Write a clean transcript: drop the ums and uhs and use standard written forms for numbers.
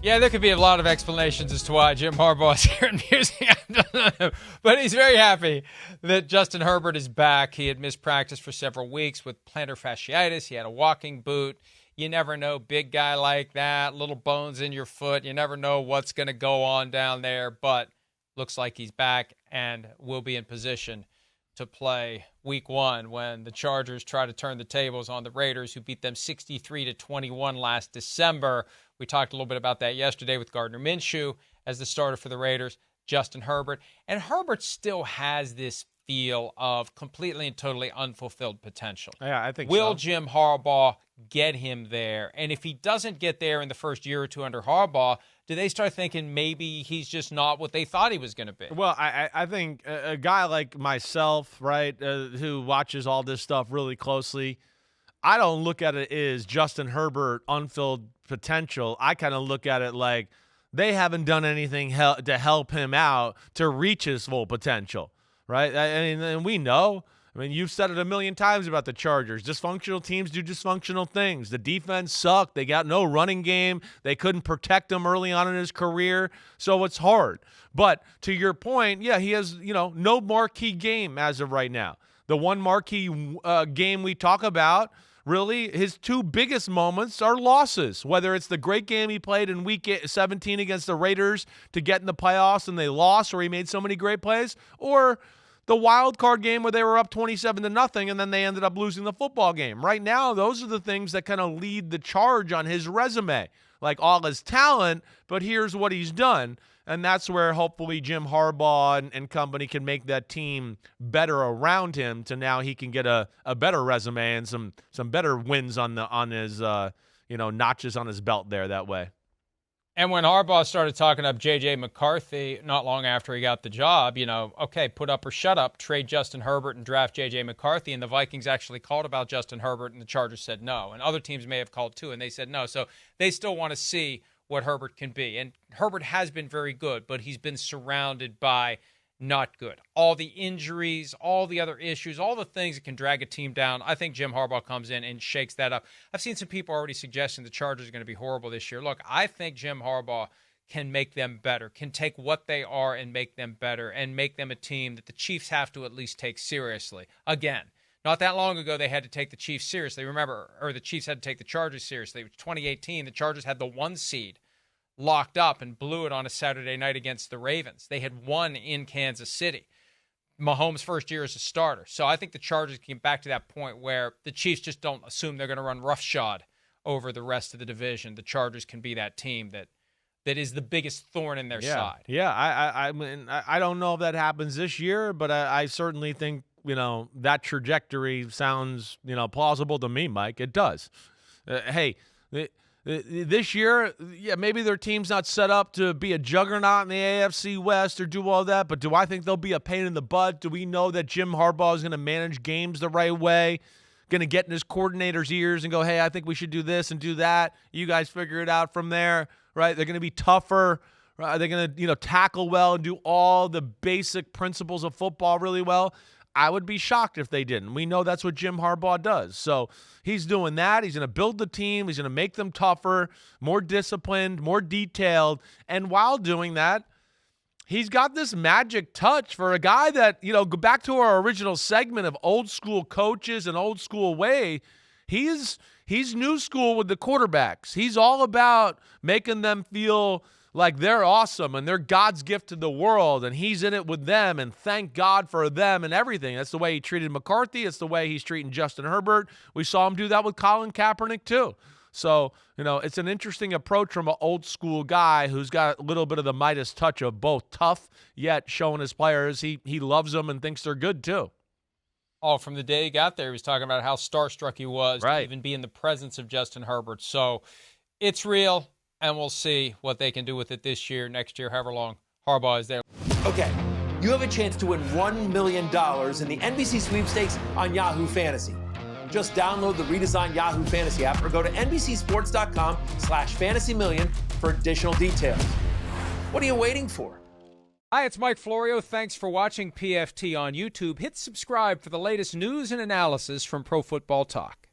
Yeah, there could be a lot of explanations as to why Jim Harbaugh is here in music. I don't know. But he's very happy that Justin Herbert is back. He had missed practice for several weeks with plantar fasciitis. He had a walking boot. You never know, big guy like that, little bones in your foot. You never know what's going to go on down there. But looks like he's back and will be in position to play week one when the Chargers try to turn the tables on the Raiders, who beat them 63-21 last December. We talked a little bit about that yesterday with Gardner Minshew as the starter for the Raiders, Justin Herbert. And Herbert still has this feel of completely and totally unfulfilled potential. Yeah, I think Will so. Jim Harbaugh get him there? And if he doesn't get there in the first year or two under Harbaugh, do they start thinking maybe he's just not what they thought he was going to be? Well, I think a guy like myself, right, who watches all this stuff really closely, I don't look at it as Justin Herbert unfilled potential. I kind of look at it like they haven't done anything to help him out to reach his full potential, right? I mean, and we know. I mean, you've said it a million times about the Chargers. Dysfunctional teams do dysfunctional things. The defense sucked. They got no running game. They couldn't protect him early on in his career, so it's hard. But to your point, yeah, he has, no marquee game as of right now. The one marquee game we talk about, really, his two biggest moments are losses, whether it's the great game he played in Week 17 against the Raiders to get in the playoffs and they lost, or he made so many great plays, or the wild card game where they were up 27-0 and then they ended up losing the football game. Right now, those are the things that kind of lead the charge on his resume. Like all his talent, but here's what he's done. And that's where hopefully Jim Harbaugh and company can make that team better around him to now he can get a better resume and some better wins on his notches on his belt there that way. And when Harbaugh started talking up J.J. McCarthy not long after he got the job, okay, put up or shut up, trade Justin Herbert and draft J.J. McCarthy. And the Vikings actually called about Justin Herbert, and the Chargers said no. And other teams may have called too, and they said no. So they still want to see what Herbert can be. And Herbert has been very good, but he's been surrounded by not good. All the injuries, all the other issues, all the things that can drag a team down. I think Jim Harbaugh comes in and shakes that up. I've seen some people already suggesting the Chargers are going to be horrible this year. Look, I think Jim Harbaugh can make them better, can take what they are and make them better, and make them a team that the Chiefs have to at least take seriously. Again, not that long ago, they had to take the Chiefs seriously. Remember, or the Chiefs had to take the Chargers seriously. It was 2018. The Chargers had the 1 seed locked up and blew it on a Saturday night against the Ravens. They had won in Kansas City. Mahomes' first year as a starter. So I think the Chargers came back to that point where the Chiefs just don't assume they're going to run roughshod over the rest of the division. The Chargers can be that team that is the biggest thorn in their side. Yeah, I mean, I don't know if that happens this year, but I certainly think, that trajectory sounds, plausible to me, Mike. It does. This year, yeah, maybe their team's not set up to be a juggernaut in the AFC West or do all that, but do I think they'll be a pain in the butt? Do we know that Jim Harbaugh is going to manage games the right way, going to get in his coordinator's ears and go, hey, I think we should do this and do that. You guys figure it out from there, right? They're going to be tougher. Right? They're going to, tackle well and do all the basic principles of football really well. I would be shocked if they didn't. We know that's what Jim Harbaugh does. So he's doing that. He's going to build the team. He's going to make them tougher, more disciplined, more detailed. And while doing that, he's got this magic touch for a guy that, go back to our original segment of old school coaches and old school way. He's new school with the quarterbacks. He's all about making them feel like they're awesome and they're God's gift to the world, and he's in it with them, and thank God for them and everything. That's the way he treated McCarthy. It's the way he's treating Justin Herbert. We saw him do that with Colin Kaepernick too. So, it's an interesting approach from an old school guy who's got a little bit of the Midas touch of both tough, yet showing his players he loves them and thinks they're good too. Oh, from the day he got there, he was talking about how starstruck he was to even be in the presence of Justin Herbert. So it's real. And we'll see what they can do with it this year, next year, however long Harbaugh is there. Okay, you have a chance to win $1 million in the NBC sweepstakes on Yahoo Fantasy. Just download the redesigned Yahoo Fantasy app or go to NBCSports.com/fantasymillion for additional details. What are you waiting for? Hi, it's Mike Florio. Thanks for watching PFT on YouTube. Hit subscribe for the latest news and analysis from Pro Football Talk.